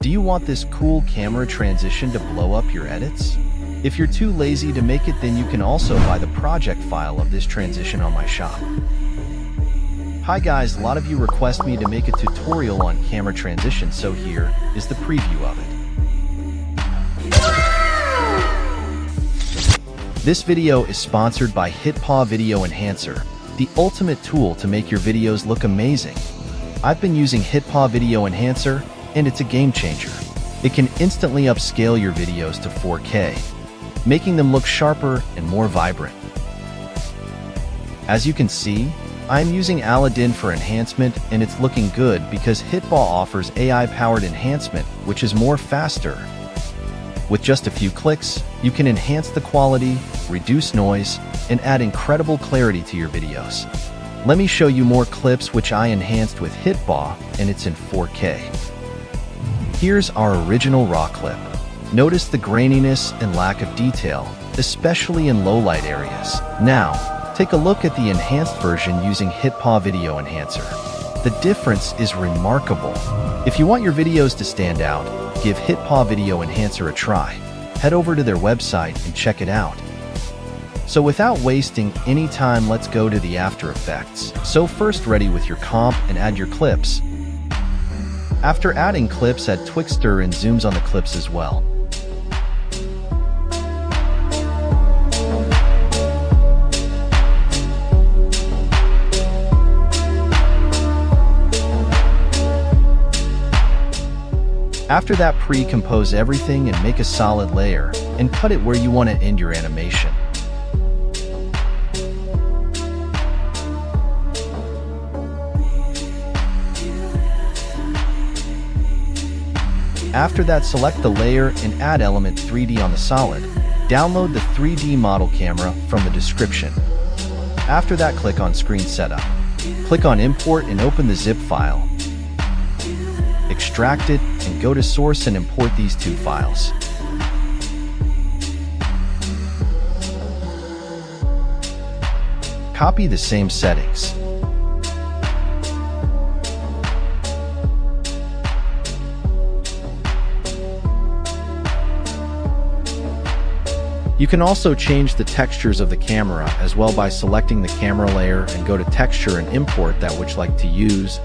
Do you want this cool camera transition to blow up your edits? If you're too lazy to make it, then you can also buy the project file of this transition on my shop. Hi guys, a lot of you request me to make a tutorial on camera transition, so here is the preview of it. This video is sponsored by HitPaw Video Enhancer, the ultimate tool to make your videos look amazing. I've been using HitPaw Video Enhancer, and it's a game changer. It can instantly upscale your videos to 4K, making them look sharper and more vibrant. As you can see, I'm using Aladdin for enhancement, and it's looking good because HitPaw offers AI-powered enhancement, which is more faster. With just a few clicks, you can enhance the quality, reduce noise, and add incredible clarity to your videos. Let me show you more clips which I enhanced with HitPaw, and it's in 4K. Here's our original raw clip. Notice the graininess and lack of detail, especially in low-light areas. Now, take a look at the enhanced version using HitPaw Video Enhancer. The difference is remarkable. If you want your videos to stand out, give HitPaw Video Enhancer a try. Head over to their website and check it out. So without wasting any time, let's go to the After Effects. So first, ready with your comp and add your clips. After adding clips, add Twixtor and zooms on the clips as well. After that, pre-compose everything and make a solid layer, and cut it where you want to end your animation. After that, select the layer and add element 3D on the solid. Download the 3D model camera from the description. After that, click on Screen Setup. Click on Import and open the zip file. Extract it and go to Source and import these two files. Copy the same settings. You can also change the textures of the camera as well by selecting the camera layer and go to Texture and import that which like to use.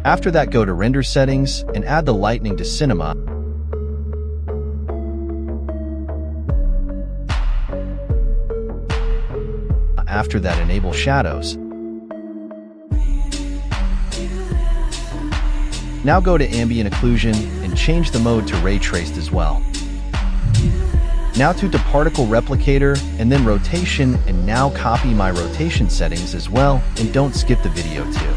After that, go to Render Settings and add the lightning to Cinema. After that, enable shadows. Now go to Ambient Occlusion and change the mode to Ray Traced as well. Now to Particle Replicator and then Rotation, and now copy my rotation settings as well, and don't skip the video too.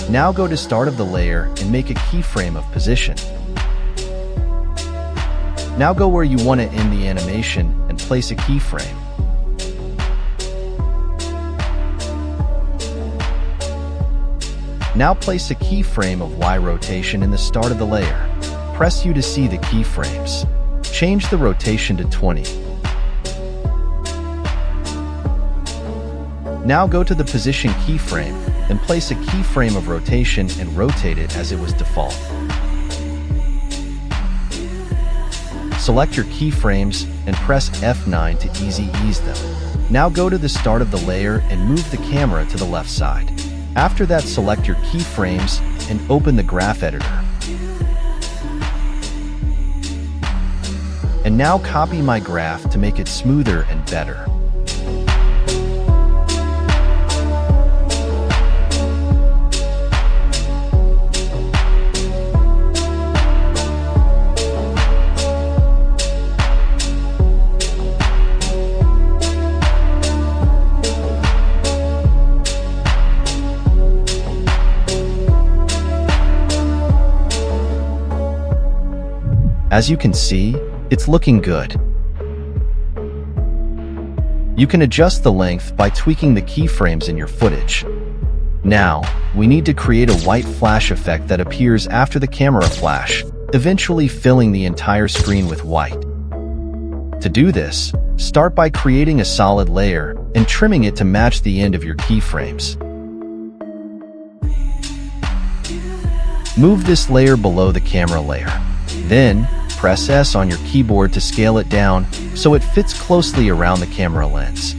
Now go to Start of the layer and make a keyframe of position. Now go where you want to end the animation and place a keyframe. Now place a keyframe of Y rotation in the start of the layer. Press U to see the keyframes. Change the rotation to 20. Now go to the position keyframe and place a keyframe of rotation and rotate it as it was default. Select your keyframes and press F9 to ease them. Now go to the start of the layer and move the camera to the left side. After that, select your keyframes and open the graph editor. And now copy my graph to make it smoother and better. As you can see, it's looking good. You can adjust the length by tweaking the keyframes in your footage. Now, we need to create a white flash effect that appears after the camera flash, eventually filling the entire screen with white. To do this, start by creating a solid layer and trimming it to match the end of your keyframes. Move this layer below the camera layer. Then, press S on your keyboard to scale it down so it fits closely around the camera lens.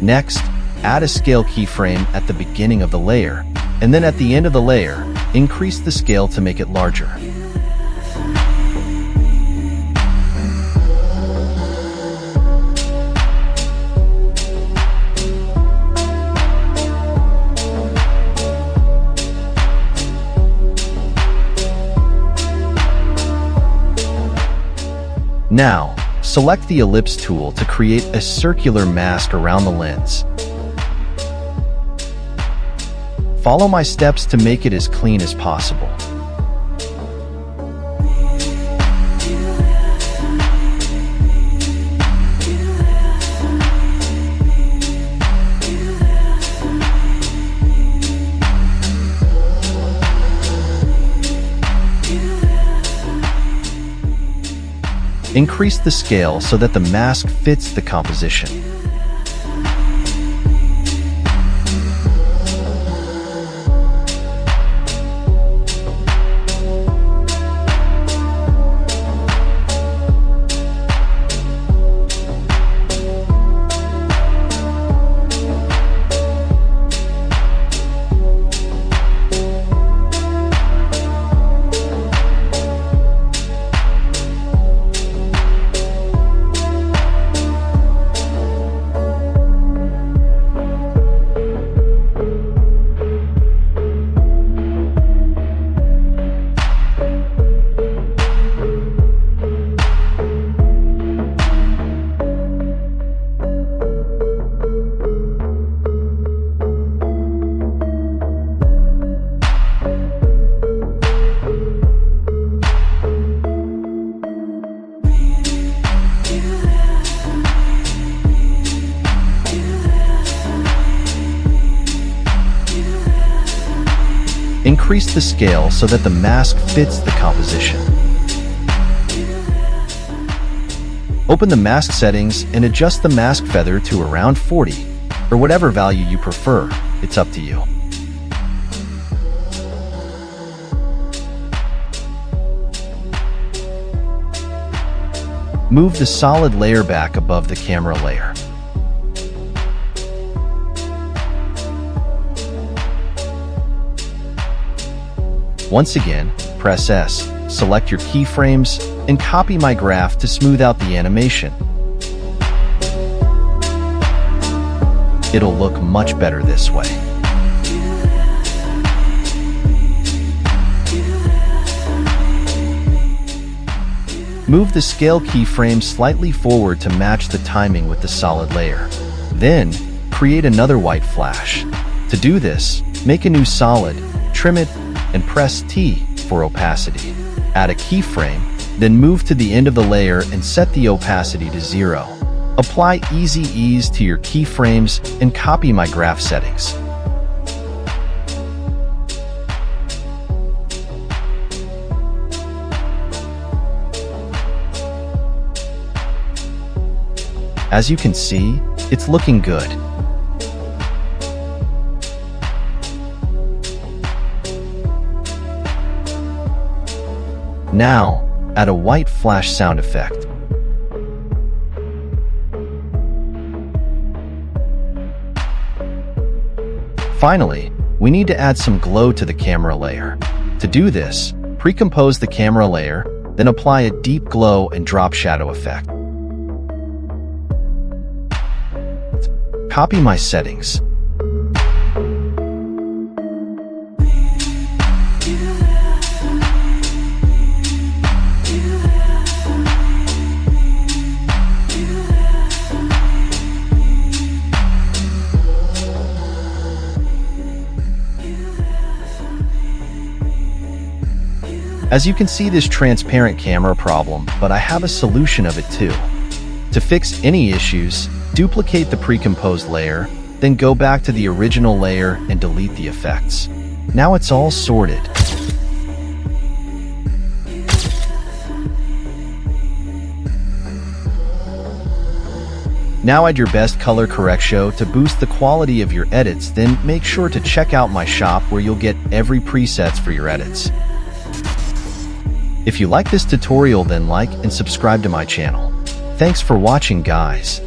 Next, add a scale keyframe at the beginning of the layer, and then at the end of the layer, increase the scale to make it larger. Now, select the ellipse tool to create a circular mask around the lens. Follow my steps to make it as clean as possible. Increase the scale so that the mask fits the composition. Increase the scale so that the mask fits the composition. Open the mask settings and adjust the mask feather to around 40, or whatever value you prefer. It's up to you. Move the solid layer back above the camera layer. Once again, press S, select your keyframes, and copy my graph to smooth out the animation. It'll look much better this way. Move the scale keyframe slightly forward to match the timing with the solid layer. Then, create another white flash. To do this, make a new solid, trim it, and press T for opacity. Add a keyframe, then move to the end of the layer and set the opacity to 0. Apply Easy Ease to your keyframes and copy my graph settings. As you can see, it's looking good. Now, add a white flash sound effect. Finally, we need to add some glow to the camera layer. To do this, pre-compose the camera layer, then apply a deep glow and drop shadow effect. copy my settings. As you can see this transparent camera problem, but I have a solution of it too. To fix any issues, duplicate the pre-composed layer, then go back to the original layer and delete the effects. Now it's all sorted. Now add your best color correction to boost the quality of your edits, then make sure to check out my shop where you'll get every presets for your edits. If you like this tutorial, then like and subscribe to my channel. Thanks for watching, guys.